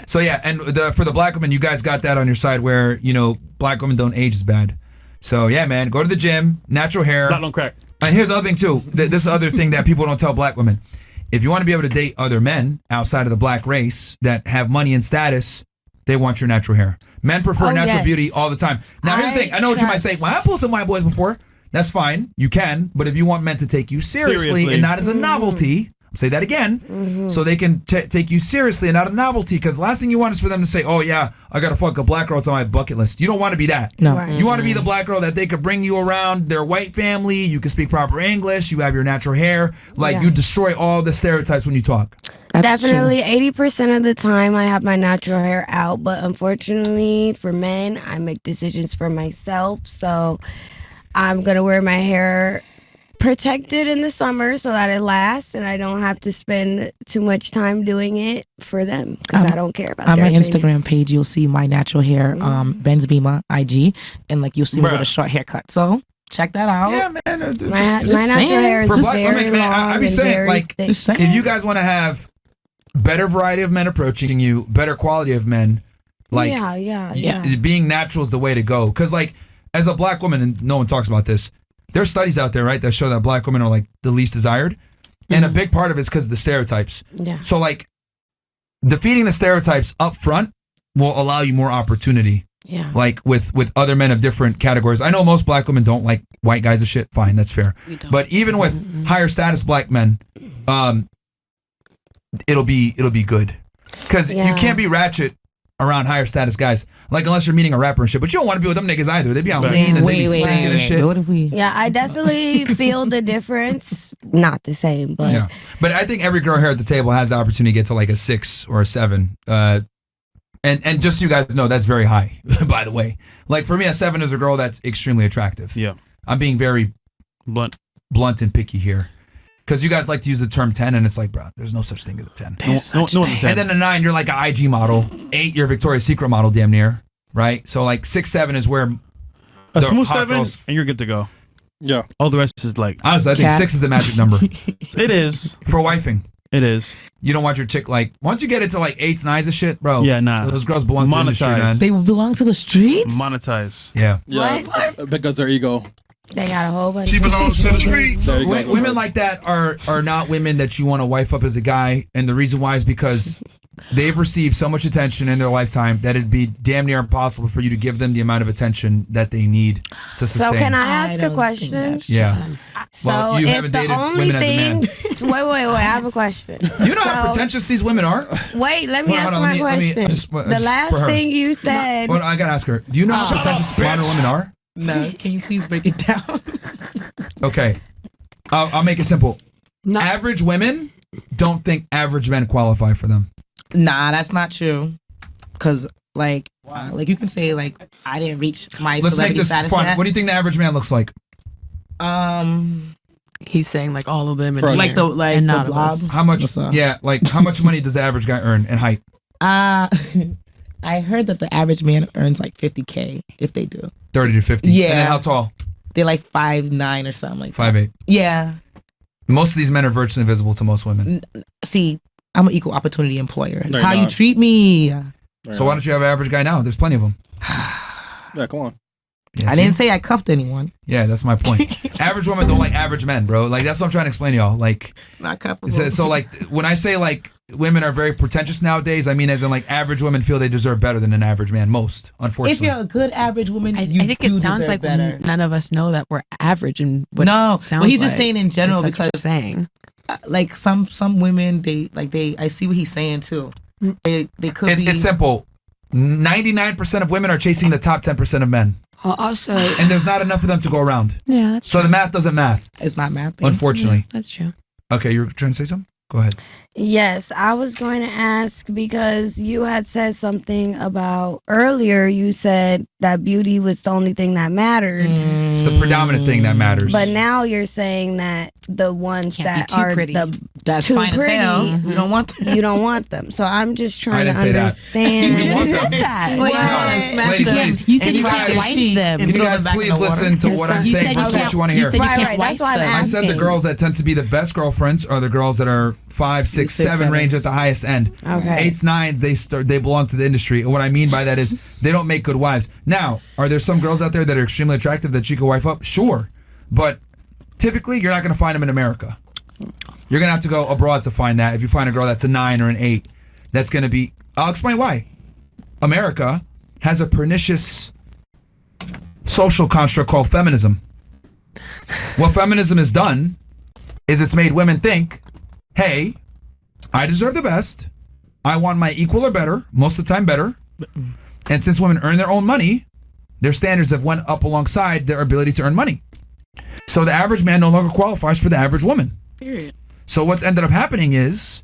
So yeah, and for the black women, you guys got that on your side where, black women don't age as bad. So yeah, man, go to the gym, natural hair. Not on crack. And here's the other thing too. This other thing that people don't tell black women. If you want to be able to date other men outside of the black race that have money and status, they want your natural hair. Men prefer natural beauty all the time. Now here's the thing. I know what you might say. Well, I pulled some white boys before. That's fine. You can. But if you want men to take you seriously. And not as a novelty, I'll say that again, so they can take you seriously and not a novelty, because the last thing you want is for them to say, oh yeah, I gotta fuck a black girl, it's on my bucket list. You don't want to be that. No. Right. You want to be the black girl that they could bring you around their white family, you can speak proper English, you have your natural hair, you destroy all the stereotypes when you talk. That's Definitely 80% of the time I have my natural hair out, but unfortunately for men, I make decisions for myself, so I'm gonna wear my hair protected in the summer so that it lasts and I don't have to spend too much time doing it for them, because I don't care about on their my opinion. Instagram page. You'll see my natural hair, Ben's Bima IG, and you'll see me with a short haircut. So check that out. Yeah, man. My natural hair is For black very women, long I be and saying, very thick. if you guys want to have better variety of men approaching you, better quality of men, being natural is the way to go. Because as a black woman, and no one talks about this, there's studies out there, right, that show that black women are the least desired. And a big part of it's because of the stereotypes. Yeah. So defeating the stereotypes up front will allow you more opportunity. Yeah. With other men of different categories. I know most black women don't like white guys and shit. Fine, that's fair. But even with higher status black men, it'll be good. Because you can't be ratchet around higher status guys, unless you're meeting a rapper and shit. But you don't want to be with them niggas either. They be on lean and they be stinking and shit. What if we? Yeah, I definitely feel the difference. Not the same, but yeah. But I think every girl here at the table has the opportunity to get to a 6 or a 7. And just so you guys know, that's very high. By the way, for me, a 7 is a girl that's extremely attractive. Yeah, I'm being very blunt and picky here. Because you guys like to use the term 10, and it's bro, there's no such thing as a 10. And then a 9, you're like an IG model. 8, you're a Victoria's Secret model, damn near. Right? So 6, 7 is where a smooth 7, and you're good to go. Yeah. All the rest is honestly, I think 6 is the magic number. It is. For wifing. It is. You don't want your chick once you get it to 8s, 9s of shit, bro. Yeah, nah. Those girls belong to the industry, man. They belong to the streets? Monetize. Yeah. What? Because their ego. They got a whole bunch. She belongs to the streets. Women like that are not women that you want to wife up as a guy, and the reason why is because they've received so much attention in their lifetime that it'd be damn near impossible for you to give them the amount of attention that they need to sustain. So can I ask a question? Yeah. So well, you haven't dated women as a man. Wait, I have a question. You know how pretentious these women are? Wait, let me ask my question. The last thing you said. Well, I gotta ask her. Do you know how pretentious modern women are? No, can you please break it down? Okay, I'll make it simple. No. Average women don't think average men qualify for them. Nah, that's not true. Cause you can say I didn't reach my Let's celebrity make this status fun. yet. What do you think the average man looks like? He's saying all of them, and and not the of blob. us. How much? Yeah, how much money does the average guy earn in height? I heard that the average man earns $50K if they do 30 to 50. Yeah. And then how tall? They're 5'9" or something like 5'8". that. Yeah. Most of these men are virtually invisible to most women. See, I'm an equal opportunity employer. It's No, how you're you not. treat me. So why don't you have an average guy now? There's plenty of them. Yeah, come on. Yeah, I didn't say I cuffed anyone. Yeah, that's my point. Average women don't like average men, bro. That's what I'm trying to explain to y'all. Not cuffable. So when I say women are very pretentious nowadays, I mean as in average women feel they deserve better than an average man. Most, unfortunately. If you're a good average woman, I think it sounds like better. none of us know that we're average, and what No, it sounds but he's just like, saying in general if that's what because you're saying. Some women I see what he's saying too. They could be. It's simple. 99% of women are chasing the top 10% of men. Also, and there's not enough of them to go around. Yeah, that's so true. the math doesn't math. It's not math. Unfortunately. Yeah, that's true. Okay, you were trying to say something? Go ahead. Yes, I was going to ask because you had said something about earlier. You said that beauty was the only thing that mattered. It's the predominant thing that matters. But now you're saying that the ones that are pretty. That's too fine pretty, as hell. We don't want them. You don't want them. So I'm just trying to I didn't say that. understand. You want them. That. Well, Ladies, You said you guys- can't wipe them. Can you guys please listen to what I'm You saying? said Listen to what you want to you hear. said you can't Right, wipe that's why I'm them. I said the asking. girls that tend to be the best girlfriends are the girls that are 5, 6, six, seven range at the highest end. Okay. 8s, 9s, they belong to the industry. And what I mean by that is they don't make good wives. Now, are there some girls out there that are extremely attractive that you can wife up? Sure. But typically, you're not going to find them in America. You're going to have to go abroad to find that. If you find a girl that's a 9 or an 8, that's going to be... I'll explain why. America has a pernicious social construct called feminism. What feminism has done is it's made women think, hey, I deserve the best. I want my equal or better, most of the time better. And since women earn their own money, their standards have went up alongside their ability to earn money. So the average man no longer qualifies for the average woman. Period. So what's ended up happening is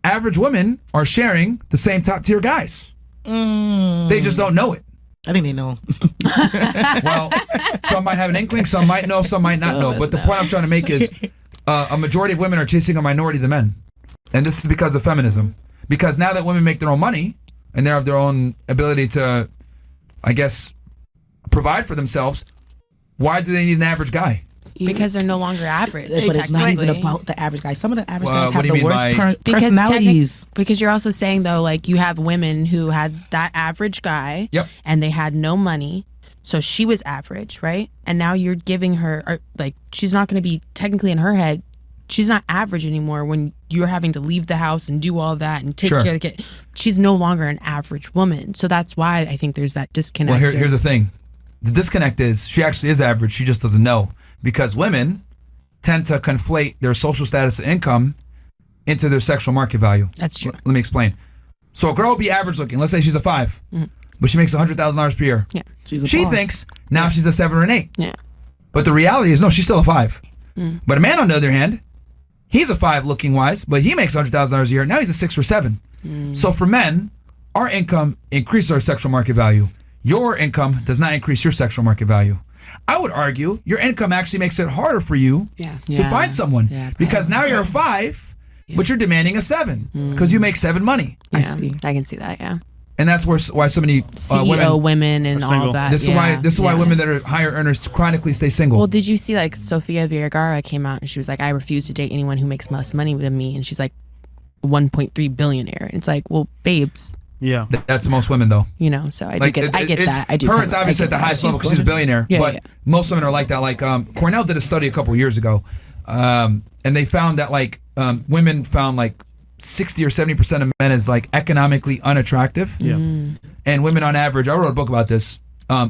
average women are sharing the same top tier guys. They just don't know it. I think they know. Well, some might have an inkling, some might know, some might not know. But the point I'm trying to make is a majority of women are chasing a minority of the men. And this is because of feminism. Because now that women make their own money and they have their own ability to, I guess, provide for themselves, why do they need an average guy? Because they're no longer average. But it's not even technically. about the average guy. Some of the average guys what have do you the mean worst by- personalities. Because you're also saying though, like you have women who had that average guy, Yep. and they had no money, so she was average, right? And now you're giving her, or, like, she's not going to be technically in her head. She's not average anymore when you're having to leave the house and do all that and take Sure. care of the kid. She's no longer an average woman, so that's why I think there's that disconnect. Well, here's the thing. The disconnect is she actually is average. She just doesn't know. Because women tend to conflate their social status and income into their sexual market value. That's true. Let me explain. So a girl will be average looking. Let's say she's a 5, but she makes $100,000 per year. Yeah. She's a She boss. thinks now she's a 7 or an 8. Yeah. But the reality is, no, she's still a 5. But a man, on the other hand, he's a 5 looking wise, but he makes $100,000 a year. Now he's a 6 or 7. So for men, our income increases our sexual market value. Your income does not increase your sexual market value. I would argue your income actually makes it harder for you to find someone because now you're a 5, but you're demanding a 7 because you make 7 money. I see. I can see that. Yeah. And that's why so many CEO women and are all single. that. This is why women that are higher earners chronically stay single. Well, did you see like Sofia Vergara came out and she was like, I refuse to date anyone who makes less money than me, and she's like 1.3 billionaire, and it's like, well, babes, Yeah. That's most women though. you know. So I Like, get that. I do. Her, kinda- it's I obviously get at the that. highest level because she's a billionaire. Yeah, but yeah. most women are like that. Like Cornell did a study a couple years ago, and they found that like women found like 60 or 70% of men is like economically unattractive. Yeah. And women on average, I wrote a book about this.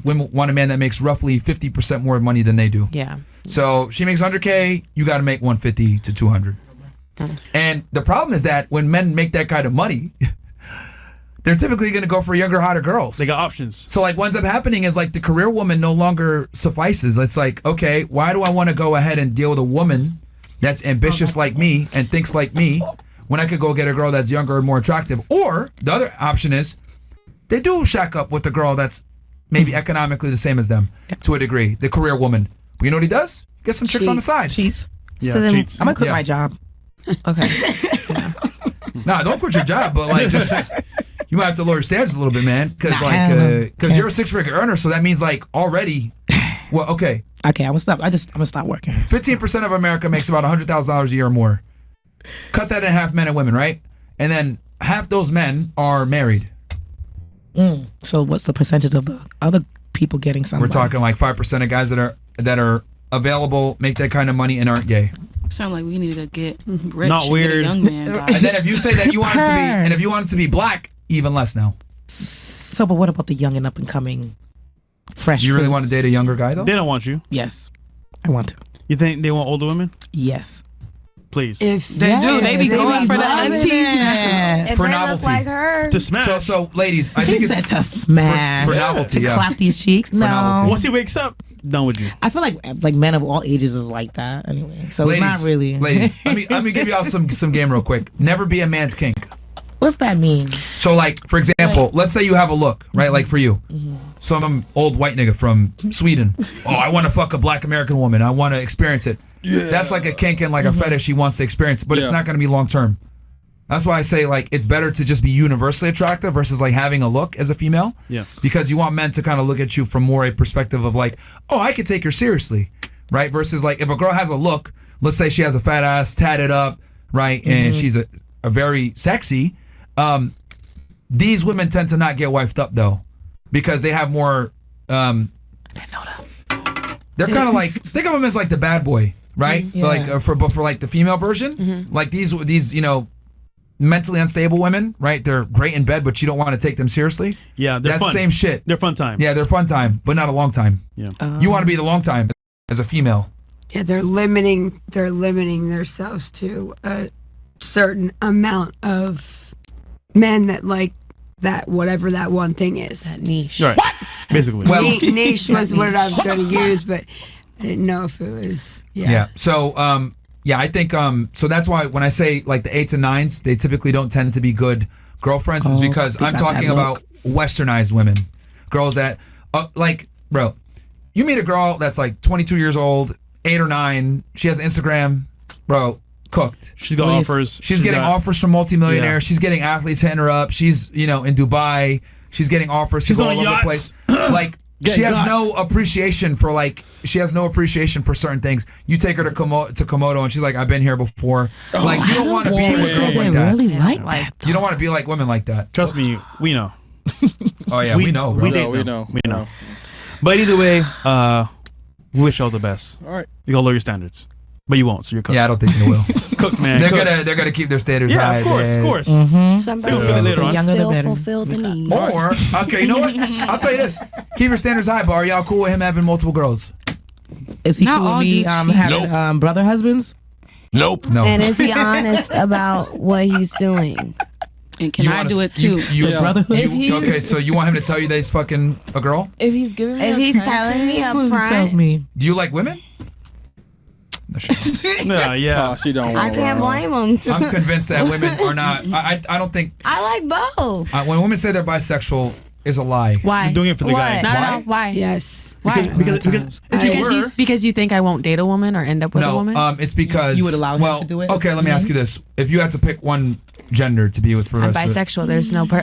Women want a man that makes roughly 50% more money than they do. Yeah. So she makes 100K, you got to make 150 to 200. And the problem is that when men make that kind of money, they're typically going to go for younger, hotter girls. They got options. So like what ends up happening is like the career woman no longer suffices. It's like, okay, why do I want to go ahead and deal with a woman that's ambitious like me and thinks like me when I could go get a girl that's younger and more attractive? Or the other option is they do shack up with the girl that's maybe economically the same as them to a degree, the career woman. But you know what he does? Get some chicks on the side. Cheats. Yeah, So then- cheats. I'm gonna quit Yeah. my job. Okay. Nah, don't quit your job, but like just you might have to lower your standards a little bit, man, because Nah, like because can't. you're a 6-figure earner, so that means like already. Well, okay, Okay, I'm gonna stop. I'm gonna stop working. 15% of America makes about $100,000 a year or more. Cut that in half, men and women, right? And then half those men are married. So what's the percentage of the other people getting something? We're talking like 5% of guys that are available, make that kind of money, and aren't gay. Sound like we need to get rich. Not and weird. Get a young man, guys. And then if you say that you want it to be, and if you want it to be black, even less now. So, but what about the young and up and coming, fresh? You really fruits? want to date a younger guy though? They don't want you. Yes, I want to. You think they want older women? Yes. Please. If they do, they be going for the aunties now. If For they novelty. look like her, To smash. So ladies, I He think said it's to smash, for novelty, to yeah. clap these cheeks. No, novelty. Once he wakes up, done with you. I feel like men of all ages is like that anyway. So ladies, it's not really. ladies. Let me give y'all some game real quick. Never be a man's kink. What's that mean? So like for example, let's say you have a look, right? Like for you, some old white nigga from Sweden. Oh, I want to fuck a black American woman. I want to experience it. Yeah. That's like a kink and like a fetish he wants to experience, but it's Yeah. not going to be long term. That's why I say like it's better to just be universally attractive versus like having a look as a female. Yeah. Because you want men to kind of look at you from more a perspective of like, oh, I could take her seriously, right? Versus like if a girl has a look, let's say she has a fat ass, tatted up, right? And she's a very sexy. These women tend to not get wifed up though, because they have more. I didn't know that. They're kind of like, think of them as like the bad boy, right? Yeah. Like for like the female version, like these mentally unstable women, right? They're great in bed, but you don't want to take them seriously. Yeah, they're that's fun. the same shit. They're fun time. Yeah, they're fun time, but not a long time. Yeah. You want to be the long time as a female. Yeah, they're limiting themselves to a certain amount of men that like that, whatever that one thing is. That niche. Right. What? Basically. Well, niche was what I was going to use, but I didn't know if it was. Yeah. So, I think so that's why when I say like the 8s and 9s, they typically don't tend to be good girlfriends, is because I'm talking about westernized women, girls that like, bro, you meet a girl that's like 22 years old, 8 or 9, she has Instagram, bro, cooked. She's got offers. She's getting offers from multimillionaires. Yeah. She's getting athletes hitting her up. She's in Dubai. She's getting offers to go all over the place. Like she has no appreciation for certain things. You take her to Komodo and she's like, I've been here before. Like you don't want to be with girls like that. Really like that. You don't want to be like women like that. Trust me, we know. Oh yeah, we know. Bro. We know. But either way, we wish you all the best. All right. You gotta lower your standards. But you won't, so you're cooked. Yeah, I don't think you will. Cooked, man. They're gonna keep their standards high. Yeah, of course. Somebody later on. still fulfill the need. Or okay, you know what? I'll tell you this: keep your standards high. But are y'all cool with him having multiple girls? Is he Not cool all with me dudes cheat. having brother husbands? Nope. No. And is he honest about what he's doing? And can I do it too? Brotherhood? Okay, so you want him to tell you that he's fucking a girl? If he's giving me If he's attention, telling me up Tells front, me. Do you like women? No, Yeah. Oh, she don't. I can't blame him. I'm convinced that women are not. I don't think I like both. when women say they're bisexual is a lie. Why? You're doing it for the guy. What? No. Why? Yes. Why? Because you think I won't date a woman or end up with a No, woman? it's because You would allow him to do it? Okay, let me ask you this: if you had to pick one gender to be with for the I'm rest of it, bisexual.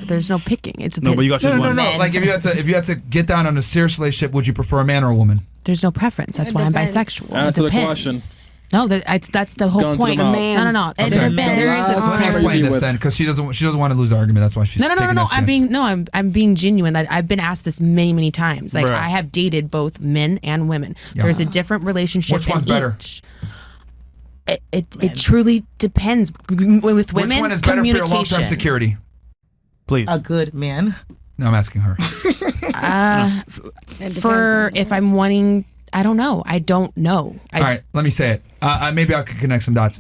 There's no picking. It's a No, but you got to choose one. no. Like if you had to get down on a serious relationship, would you prefer a man or a woman? There's no preference. That's why I'm bisexual. Answer It the depends. question. No, that's the whole Guns to point. the mouth. No. It There depends. is a Let me explain this then, because she doesn't want to lose the argument. That's why she's taking No. that stance. I'm being genuine. I've been asked this many times. Like Bruh. I have dated both men and women. There's a different relationship. Which one's in better? each. It truly depends. With women, Which one is better for your long-term security? Please. A good man. No, I'm asking her. For if I'm wanting, I don't know. I don't know. All right, let me say it. Maybe I could connect some dots.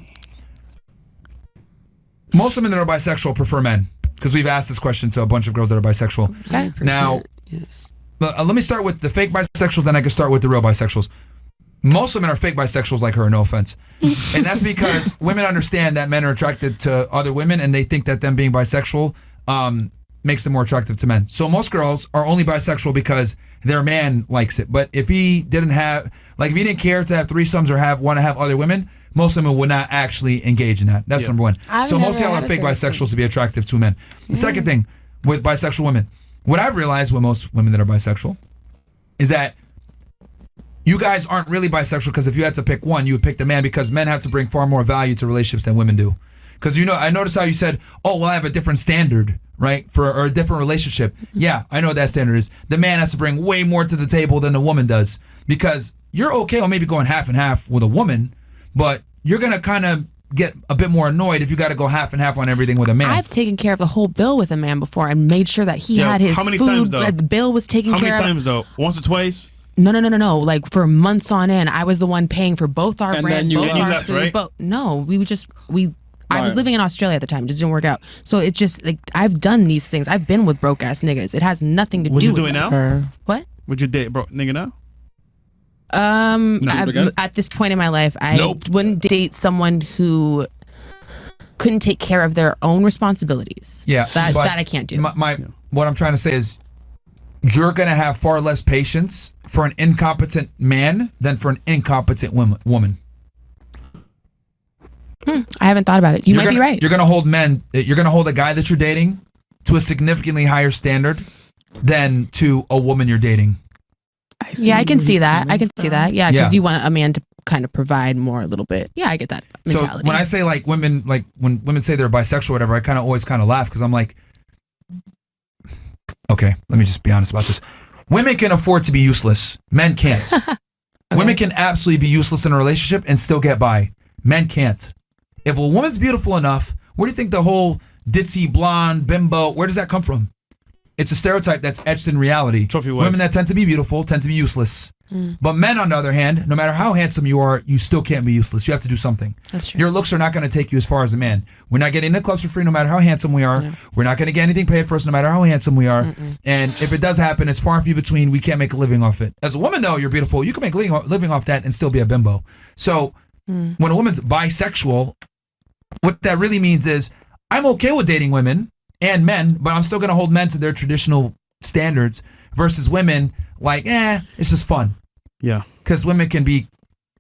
Most women that are bisexual prefer men, because we've asked this question to a bunch of girls that are bisexual. Okay. Now, Yes. let me start with the fake bisexuals, then I can start with the real bisexuals. Most women are fake bisexuals like her, no offense. And that's because women understand that men are attracted to other women, and they think that them being bisexual makes them more attractive to men. So most girls are only bisexual because their man likes it. But if he didn't care to have threesomes or want to have other women, most women would not actually engage in that. That's number one. So most of y'all are fake bisexuals to be attractive to men. The second thing with bisexual women, what I've realized with most women that are bisexual is that you guys aren't really bisexual, because if you had to pick one, you would pick the man, because men have to bring far more value to relationships than women do. Because I noticed how you said, oh, well, I have a different standard, right, or a different relationship. Yeah, I know what that standard is. The man has to bring way more to the table than the woman does, because you're okay on maybe going half and half with a woman, but you're going to kind of get a bit more annoyed if you got to go half and half on everything with a man. I've taken care of the whole bill with a man before and made sure that he Yeah, had his how many food. times, though? The bill was taken How care many of. times though? Once or twice? No. Like for months on end, I was the one paying for both our And rent, then you both our left, food. right? No, I was Right. living in Australia at the time. It just didn't work out. So it's just like I've done these things. I've been with broke ass niggas. It has nothing to Would do you with do it that. now? What? Would you date bro nigga now? again? At this point in my life, I wouldn't date someone who couldn't take care of their own responsibilities. Yeah, that but I can't do. What I'm trying to say is, you're going to have far less patience for an incompetent man than for an incompetent woman. I haven't thought about it. You might be right. You're going to hold a guy that you're dating to a significantly higher standard than to a woman you're dating. Yeah, I can see that. Yeah, because you want a man to kind of provide more a little bit. Yeah, I get that mentality. So when I say like when women say they're bisexual or whatever, I kind of always kind of laugh because I'm like, okay, let me just be honest about this. Women can afford to be useless. Men can't. Okay. Women can absolutely be useless in a relationship and still get by. Men can't. If a woman's beautiful enough, where do you think the whole ditzy, blonde, bimbo, where does that come from? It's a stereotype that's etched in reality. Trophy wife. Women that tend to be beautiful tend to be useless. But men, on the other hand, no matter how handsome you are, you still can't be useless. You have to do something. That's true. Your looks are not going to take you as far as a man. We're not getting into clubs for free no matter how handsome we are. Yeah. We're not going to get anything paid for us no matter how handsome we are. And if it does happen, it's far and few between. We can't make a living off it. As a woman, though, you're beautiful. You can make a living off that and still be a bimbo. So when a woman's bisexual, what that really means is I'm okay with dating women and men, but I'm still going to hold men to their traditional standards versus women like, it's just fun. Yeah. Because women can be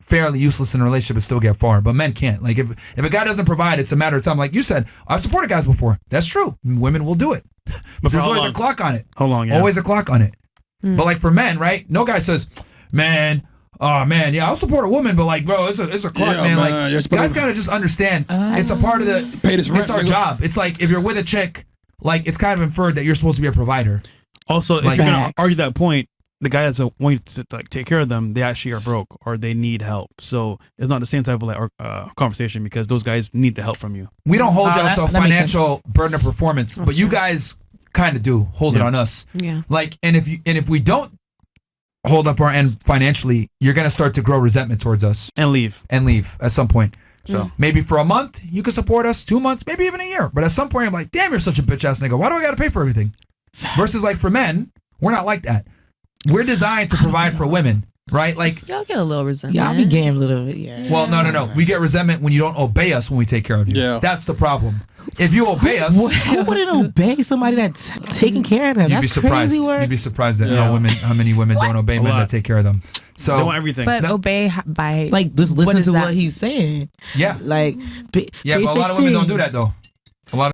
fairly useless in a relationship and still get far, but men can't. Like if a guy doesn't provide, it's a matter of time. Like you said, I've supported guys before. That's true. Women will do it. But there's always a clock on it. How long? Yeah. Always a clock on it. But like for men, right? No guy says, man, oh man, yeah, I'll support a woman, but like, bro, it's a clock, man. Like guys gotta just understand it's a part of the pay this rent, it's our job. It's like if you're with a chick, like it's kind of inferred that you're supposed to be a provider. Also, if Like- you're gonna argue that point, the guy that's wanting to like take care of them, they actually are broke or they need help. So it's not the same type of like conversation because those guys need the help from you. We don't hold you out to a that makes financial burden of performance, but you guys kind of do hold it on us. Yeah. Like, and if we don't hold up our end financially, you're gonna start to grow resentment towards us And leave. at some point. So Maybe for a month you can support us, 2 months, maybe even a year. But at some point I'm like, damn, you're such a bitch ass nigga. Why do I gotta pay for everything? Versus like for men, we're not like that. We're designed to provide for women, right? Like, Y'all get a little resentment. Yeah, I'll be getting a little bit. Yeah. well, no. We get resentment when you don't obey us when we take care of you. Yeah. That's the problem. If you obey us, Who wouldn't obey somebody that's taking care of them? you'd That's be surprised. crazy work. You'd be surprised at Yeah. how many women don't obey men lot. that take care of them. they So want everything. But obey by Like, just What listen is to that? what he's saying. yeah, Like, yeah. But a lot of women don't do that though. A lot of